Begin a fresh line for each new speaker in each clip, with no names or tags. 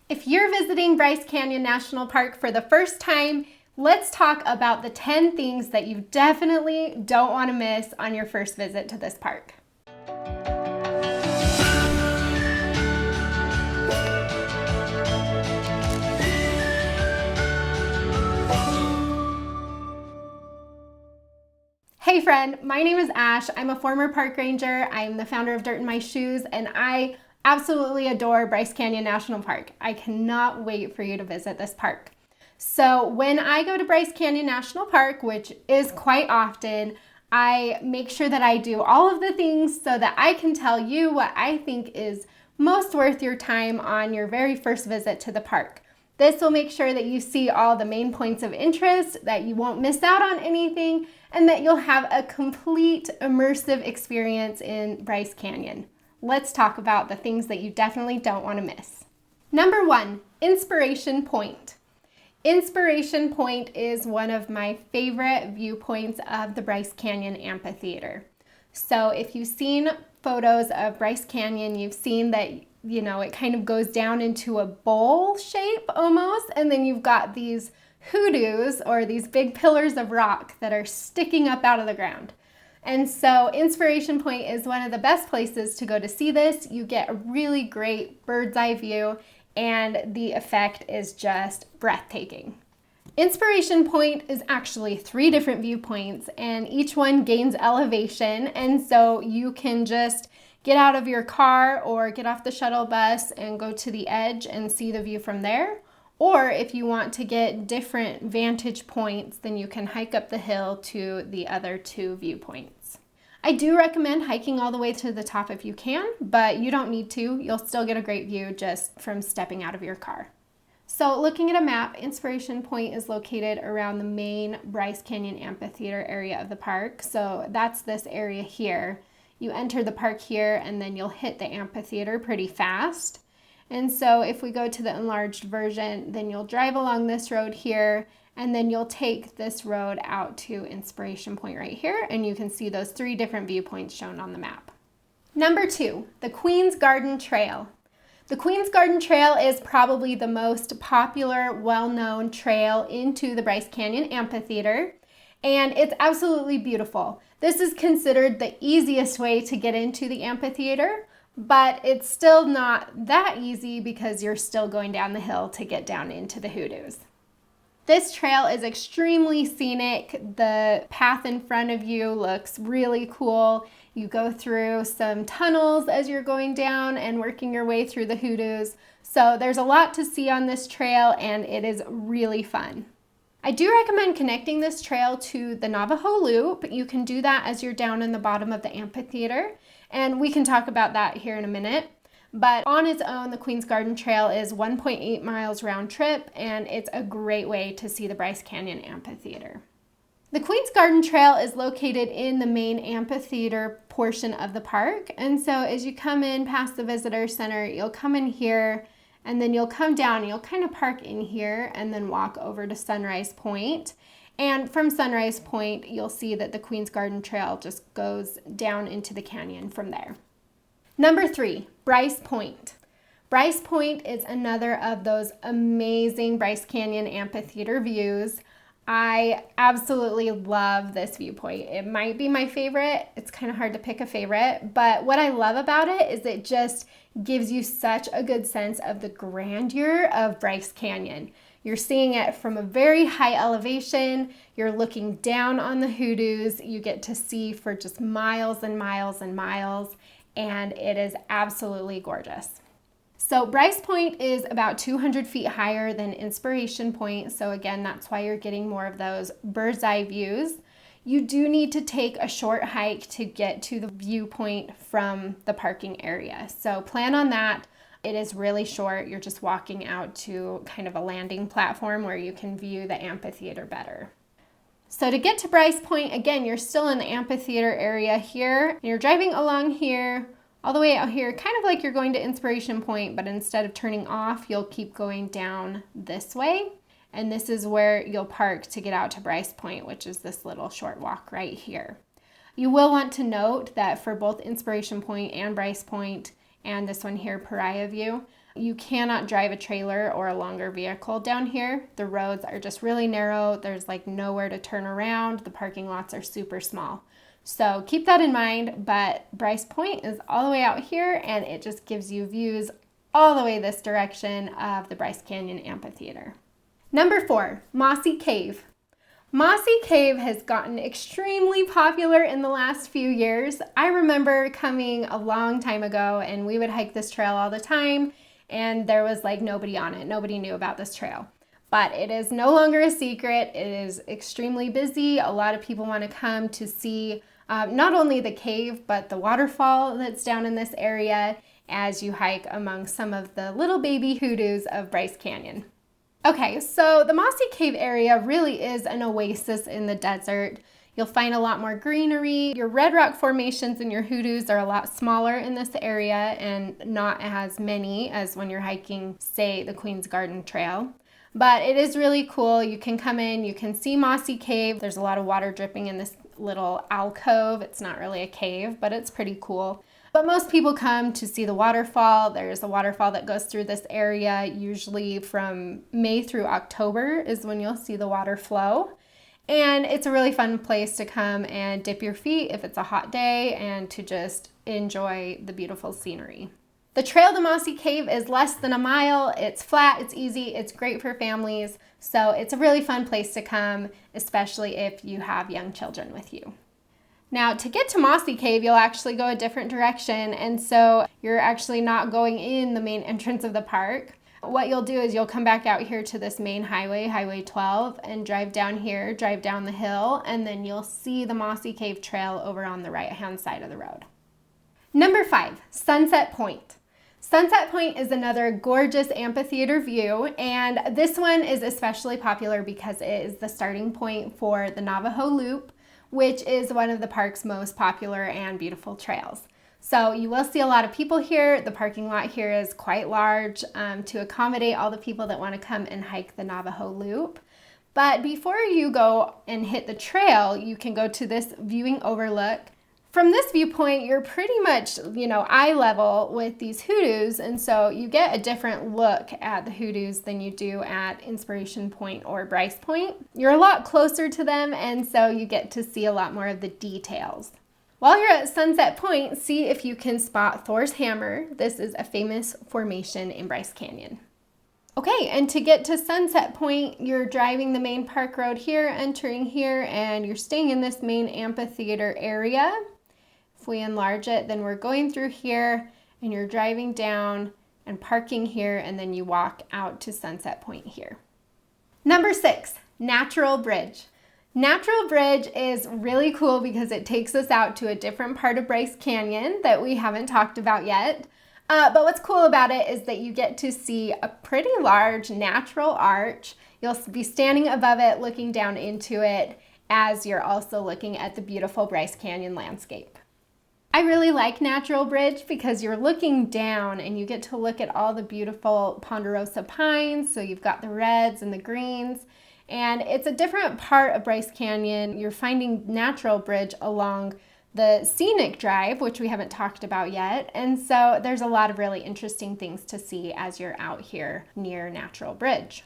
If you're visiting Bryce Canyon National Park for the first time, let's talk about the 10 things that you definitely don't want to miss on your first visit to this park. Hey friend, my name is Ash. I'm a former park ranger. I'm the founder of Dirt in My Shoes, and I absolutely adore Bryce Canyon National Park. I cannot wait for you to visit this park. So when I go to Bryce Canyon National Park, which is quite often, I make sure that I do all of the things so that I can tell you what I think is most worth your time on your very first visit to the park. This will make sure that you see all the main points of interest, that you won't miss out on anything, and that you'll have a complete immersive experience in Bryce Canyon. Let's talk about the things that you definitely don't want to miss. Number 1, Inspiration Point. Inspiration Point is one of my favorite viewpoints of the Bryce Canyon Amphitheater. So if you've seen photos of Bryce Canyon, you've seen that, it kind of goes down into a bowl shape almost, and then you've got these hoodoos or these big pillars of rock that are sticking up out of the ground. And so Inspiration Point is one of the best places to go to see this. You get a really great bird's eye view, and the effect is just breathtaking. Inspiration Point is actually 3 different viewpoints, and each one gains elevation, and so you can just get out of your car or get off the shuttle bus and go to the edge and see the view from there. Or if you want to get different vantage points, then you can hike up the hill to the other 2 viewpoints. I do recommend hiking all the way to the top if you can, but you don't need to. You'll still get a great view just from stepping out of your car. So looking at a map, Inspiration Point is located around the main Bryce Canyon Amphitheater area of the park. So that's this area here. You enter the park here and then you'll hit the amphitheater pretty fast. And so if we go to the enlarged version, then you'll drive along this road here, and then you'll take this road out to Inspiration Point right here, and you can see those 3 different viewpoints shown on the map. Number 2, the Queen's Garden Trail. The Queen's Garden Trail is probably the most popular, well-known trail into the Bryce Canyon Amphitheater, and it's absolutely beautiful. This is considered the easiest way to get into the amphitheater, but it's still not that easy because you're still going down the hill to get down into the hoodoos. This trail is extremely scenic. The path in front of you looks really cool. You go through some tunnels as you're going down and working your way through the hoodoos. So there's a lot to see on this trail, and it is really fun. I do recommend connecting this trail to the Navajo Loop. You can do that as you're down in the bottom of the amphitheater, and we can talk about that here in a minute. But on its own, the Queen's Garden Trail is 1.8 miles round trip, and it's a great way to see the Bryce Canyon Amphitheater. The Queen's Garden Trail is located in the main amphitheater portion of the park, and so as you come in past the visitor center, you'll come in here, and then you'll come down, and you'll kind of park in here and then walk over to Sunrise Point. And from Sunrise Point, you'll see that the Queen's Garden Trail just goes down into the canyon from there. Number 3, Bryce Point. Bryce Point is another of those amazing Bryce Canyon Amphitheater views. I absolutely love this viewpoint. It might be my favorite. It's kind of hard to pick a favorite, but what I love about it is it just gives you such a good sense of the grandeur of Bryce Canyon. You're seeing it from a very high elevation. You're looking down on the hoodoos. You get to see for just miles and miles and miles, and it is absolutely gorgeous. So Bryce Point is about 200 feet higher than Inspiration Point. So again, that's why you're getting more of those bird's eye views. You do need to take a short hike to get to the viewpoint from the parking area. So plan on that. It is really short. You're just walking out to kind of a landing platform where you can view the amphitheater better. So to get to Bryce Point, again, you're still in the amphitheater area here. And you're driving along here, all the way out here, kind of like you're going to Inspiration Point, but instead of turning off, you'll keep going down this way. And this is where you'll park to get out to Bryce Point, which is this little short walk right here. You will want to note that for both Inspiration Point and Bryce Point, and this one here, Pariah View, You cannot drive a trailer or a longer vehicle down here. The roads are just really narrow. There's like nowhere to turn around. The parking lots are super small. So keep that in mind, but Bryce Point is all the way out here and it just gives you views all the way this direction of the Bryce Canyon Amphitheater. Number 4, Mossy Cave. Mossy Cave has gotten extremely popular in the last few years. I remember coming a long time ago and we would hike this trail all the time and there was like nobody on it. Nobody knew about this trail. But it is no longer a secret. It is extremely busy. A lot of people want to come to see not only the cave, but the waterfall that's down in this area as you hike among some of the little baby hoodoos of Bryce Canyon. Okay, so the Mossy Cave area really is an oasis in the desert. You'll find a lot more greenery. Your red rock formations and your hoodoos are a lot smaller in this area and not as many as when you're hiking, say, the Queen's Garden Trail. But it is really cool. You can come in, you can see Mossy Cave. There's a lot of water dripping in this little alcove. It's not really a cave, but it's pretty cool. But most people come to see the waterfall. There's a waterfall that goes through this area, usually from May through October is when you'll see the water flow. And it's a really fun place to come and dip your feet if it's a hot day and to just enjoy the beautiful scenery. The trail to Mossy Cave is less than a mile. It's flat, it's easy, it's great for families. So it's a really fun place to come, especially if you have young children with you. Now, to get to Mossy Cave, you'll actually go a different direction, and so you're actually not going in the main entrance of the park. What you'll do is you'll come back out here to this main highway, Highway 12, and drive down here, drive down the hill, and then you'll see the Mossy Cave Trail over on the right-hand side of the road. Number 5, Sunset Point. Sunset Point is another gorgeous amphitheater view, and this one is especially popular because it is the starting point for the Navajo Loop, which is one of the park's most popular and beautiful trails. So you will see a lot of people here. The parking lot here is quite large to accommodate all the people that want to come and hike the Navajo Loop. But before you go and hit the trail, you can go to this viewing overlook. From this viewpoint, you're pretty much, eye level with these hoodoos, and so you get a different look at the hoodoos than you do at Inspiration Point or Bryce Point. You're a lot closer to them, and so you get to see a lot more of the details. While you're at Sunset Point, see if you can spot Thor's Hammer. This is a famous formation in Bryce Canyon. Okay, and to get to Sunset Point, you're driving the main park road here, entering here, and you're staying in this main amphitheater area. If we enlarge it, then we're going through here and you're driving down and parking here, and then you walk out to Sunset Point here. Number 6, Natural Bridge. Natural Bridge is really cool because it takes us out to a different part of Bryce Canyon that we haven't talked about yet. But what's cool about it is that you get to see a pretty large natural arch. You'll be standing above it, looking down into it, as you're also looking at the beautiful Bryce Canyon landscape. I really like Natural Bridge because you're looking down and you get to look at all the beautiful ponderosa pines. So you've got the reds and the greens, and it's a different part of Bryce Canyon. You're finding Natural Bridge along the scenic drive, which we haven't talked about yet. And so there's a lot of really interesting things to see as you're out here near Natural Bridge.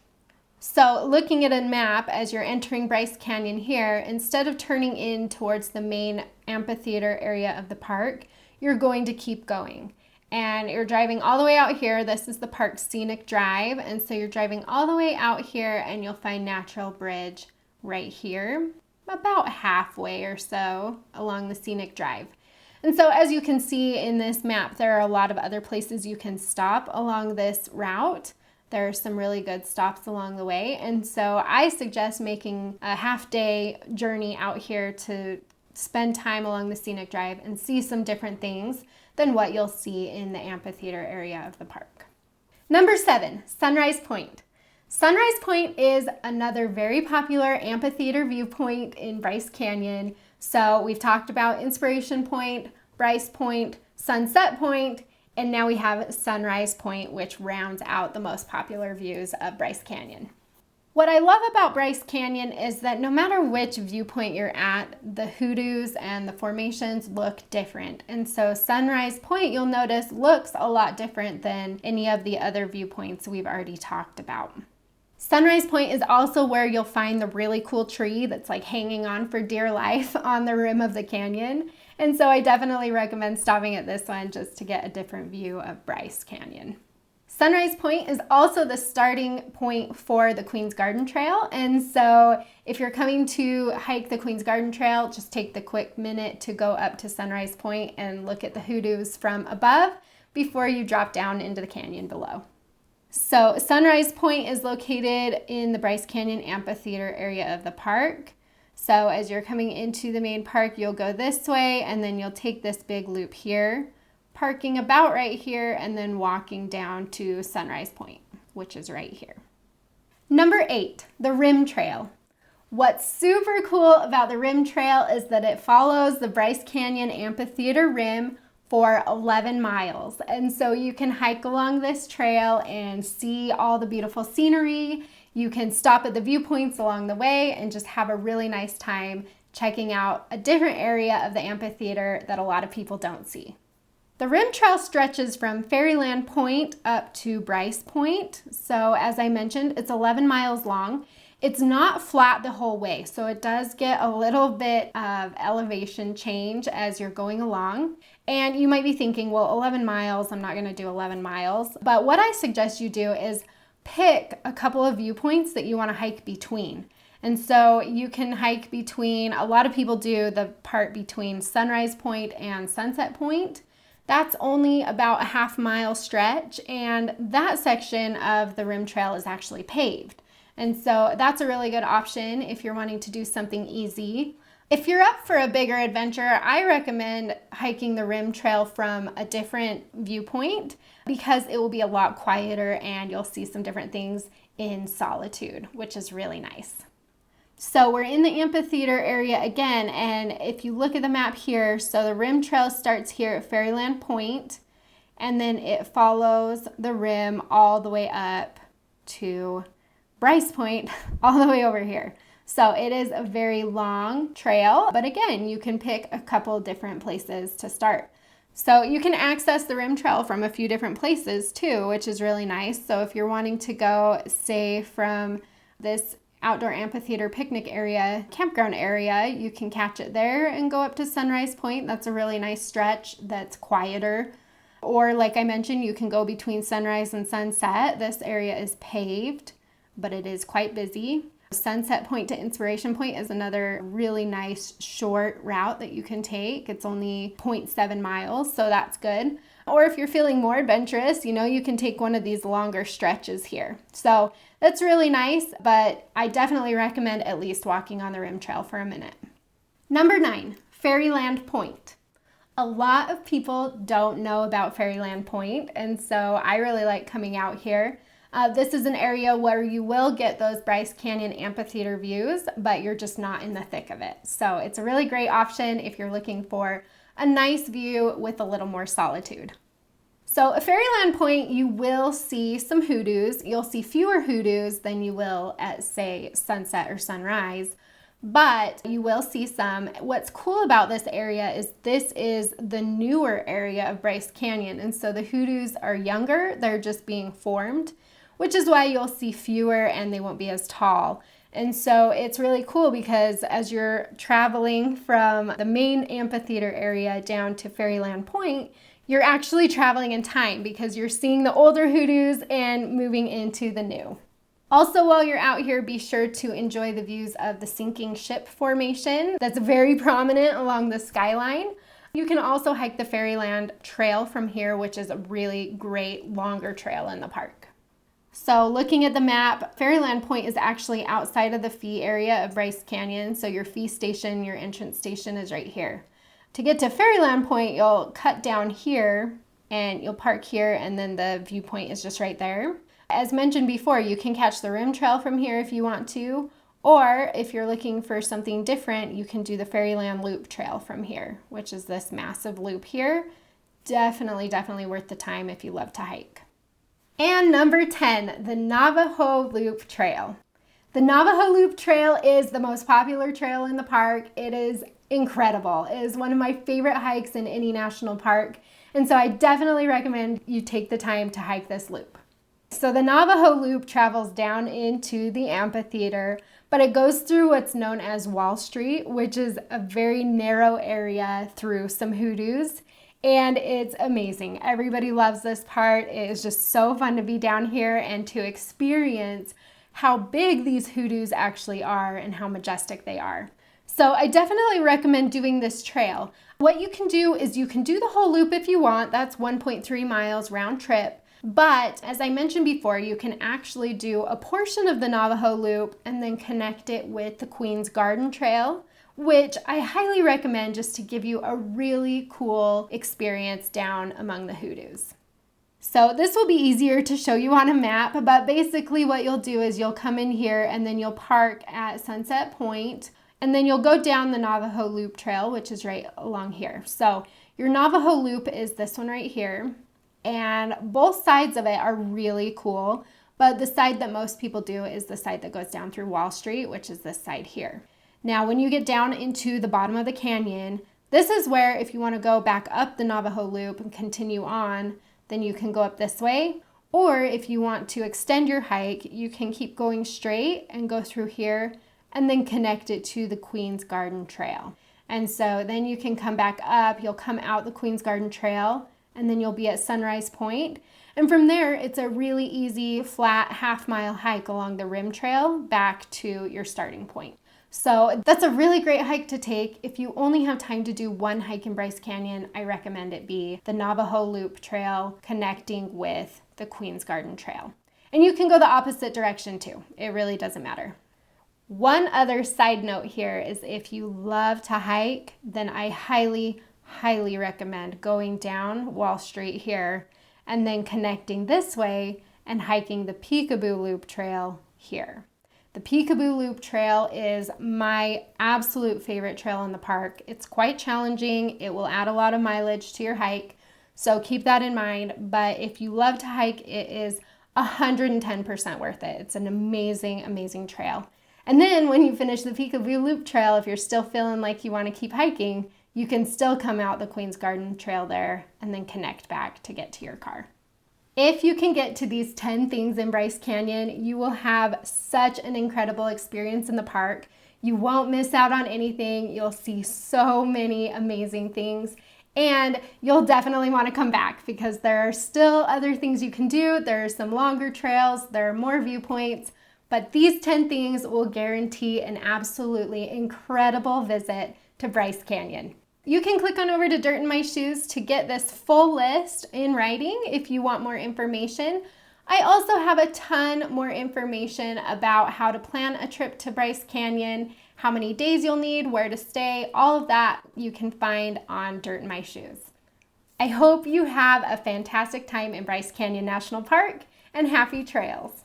So looking at a map as you're entering Bryce Canyon here, instead of turning in towards the main amphitheater area of the park, you're going to keep going. And you're driving all the way out here. This is the park's scenic drive. And so you're driving all the way out here and you'll find Natural Bridge right here, about halfway or so along the scenic drive. And so as you can see in this map, there are a lot of other places you can stop along this route. There are some really good stops along the way, and so I suggest making a half-day journey out here to spend time along the scenic drive and see some different things than what you'll see in the amphitheater area of the park. Number 7, Sunrise Point. Sunrise Point is another very popular amphitheater viewpoint in Bryce Canyon. So we've talked about Inspiration Point, Bryce Point, Sunset Point, and now we have Sunrise Point, which rounds out the most popular views of Bryce Canyon. What I love about Bryce Canyon is that no matter which viewpoint you're at, the hoodoos and the formations look different. And so Sunrise Point, you'll notice, looks a lot different than any of the other viewpoints we've already talked about. Sunrise Point is also where you'll find the really cool tree that's like hanging on for dear life on the rim of the canyon. And so I definitely recommend stopping at this one just to get a different view of Bryce Canyon. Sunrise Point is also the starting point for the Queen's Garden Trail. And so if you're coming to hike the Queen's Garden Trail, just take the quick minute to go up to Sunrise Point and look at the hoodoos from above before you drop down into the canyon below. So Sunrise Point is located in the Bryce Canyon Amphitheater area of the park. So as you're coming into the main park, you'll go this way and then you'll take this big loop here, parking about right here, and then walking down to Sunrise Point, which is right here. Number 8, the Rim Trail. What's super cool about the Rim Trail is that it follows the Bryce Canyon Amphitheater rim for 11 miles. And so you can hike along this trail and see all the beautiful scenery. You can stop at the viewpoints along the way and just have a really nice time checking out a different area of the amphitheater that a lot of people don't see. The Rim Trail stretches from Fairyland Point up to Bryce Point. So as I mentioned, it's 11 miles long. It's not flat the whole way, so it does get a little bit of elevation change as you're going along. And you might be thinking, well, 11 miles, I'm not gonna do 11 miles. But what I suggest you do is pick a couple of viewpoints that you wanna hike between. And so you can hike between, a lot of people do the part between Sunrise Point and Sunset Point. That's only about a half-mile stretch, and that section of the Rim Trail is actually paved. And so that's a really good option if you're wanting to do something easy. If you're up for a bigger adventure, I recommend hiking the Rim Trail from a different viewpoint because it will be a lot quieter and you'll see some different things in solitude, which is really nice. So we're in the amphitheater area again, and if you look at the map here, so the Rim Trail starts here at Fairyland Point, and then it follows the rim all the way up to Bryce Point, all the way over here. So it is a very long trail, but again, you can pick a couple different places to start. So you can access the Rim Trail from a few different places too, which is really nice. So if you're wanting to go, say, from this outdoor amphitheater picnic area, campground area, you can catch it there and go up to Sunrise Point. That's a really nice stretch that's quieter. Or like I mentioned, you can go between sunrise and sunset. This area is paved, but it is quite busy. Sunset Point to Inspiration Point is another really nice short route that you can take. It's only 0.7 miles, so that's good. Or if you're feeling more adventurous, you can take one of these longer stretches here. So that's really nice, but I definitely recommend at least walking on the Rim Trail for a minute. Number 9, Fairyland Point. A lot of people don't know about Fairyland Point, and so I really like coming out here. This is an area where you will get those Bryce Canyon Amphitheater views, but you're just not in the thick of it. So it's a really great option if you're looking for a nice view with a little more solitude. So at Fairyland Point, you will see some hoodoos. You'll see fewer hoodoos than you will at, say, sunset or sunrise, but you will see some. What's cool about this area is this is the newer area of Bryce Canyon, and so the hoodoos are younger. They're just being formed, which is why you'll see fewer and they won't be as tall. And so it's really cool because as you're traveling from the main amphitheater area down to Fairyland Point, you're actually traveling in time because you're seeing the older hoodoos and moving into the new. Also, while you're out here, be sure to enjoy the views of the sinking ship formation that's very prominent along the skyline. You can also hike the Fairyland Trail from here, which is a really great longer trail in the park. So looking at the map, Fairyland Point is actually outside of the fee area of Bryce Canyon. So your fee station, your entrance station is right here. To get to Fairyland Point, you'll cut down here and you'll park here, and then the viewpoint is just right there. As mentioned before, you can catch the Rim Trail from here if you want to, or if you're looking for something different, you can do the Fairyland Loop Trail from here, which is this massive loop here. Definitely worth the time if you love to hike. And number 10, the Navajo Loop Trail. The Navajo Loop Trail is the most popular trail in the park. It is incredible. It is one of my favorite hikes in any national park, and so I definitely recommend you take the time to hike this loop. So the Navajo Loop travels down into the amphitheater, but it goes through what's known as Wall Street, which is a very narrow area through some hoodoos, and it's amazing. Everybody loves this part. It is just so fun to be down here and to experience how big these hoodoos actually are and how majestic they are. So I definitely recommend doing this trail. What you can do is you can do the whole loop if you want. That's 1.3 miles round trip. But as I mentioned before, you can actually do a portion of the Navajo Loop and then connect it with the Queen's Garden Trail, which I highly recommend just to give you a really cool experience down among the hoodoos. So this will be easier to show you on a map, but basically what you'll do is you'll come in here and then you'll park at Sunset Point, and then you'll go down the Navajo Loop Trail, which is right along here. So your Navajo Loop is this one right here, and both sides of it are really cool, but the side that most people do is the side that goes down through Wall Street, which is this side here. Now, when you get down into the bottom of the canyon, this is where if you want to go back up the Navajo Loop and continue on, then you can go up this way. Or if you want to extend your hike, you can keep going straight and go through here and then connect it to the Queen's Garden Trail. And so then you can come back up, you'll come out the Queen's Garden Trail, and then you'll be at Sunrise Point. And from there, it's a really easy, flat half-mile hike along the rim trail back to your starting point. So that's a really great hike to take. If you only have time to do one hike in Bryce Canyon, I recommend it be the Navajo Loop Trail connecting with the Queen's Garden Trail. And you can go the opposite direction too. It really doesn't matter. One other side note here is if you love to hike, then I highly recommend going down Wall Street here and then connecting this way and hiking the Peekaboo Loop Trail here. The Peekaboo Loop Trail is my absolute favorite trail in the park. It's quite challenging. It will add a lot of mileage to your hike, so keep that in mind. But if you love to hike, it is 110% worth it. It's an amazing, amazing trail. And then when you finish the Peekaboo Loop Trail, if you're still feeling like you want to keep hiking, you can still come out the Queen's Garden Trail there and then connect back to get to your car. If you can get to these 10 things in Bryce Canyon, you will have such an incredible experience in the park. You won't miss out on anything. You'll see so many amazing things, and you'll definitely want to come back because there are still other things you can do. There are some longer trails, there are more viewpoints, but these 10 things will guarantee an absolutely incredible visit to Bryce Canyon. You can click on over to Dirt in My Shoes to get this full list in writing if you want more information. I also have a ton more information about how to plan a trip to Bryce Canyon, how many days you'll need, where to stay, all of that you can find on Dirt in My Shoes. I hope you have a fantastic time in Bryce Canyon National Park, and happy trails.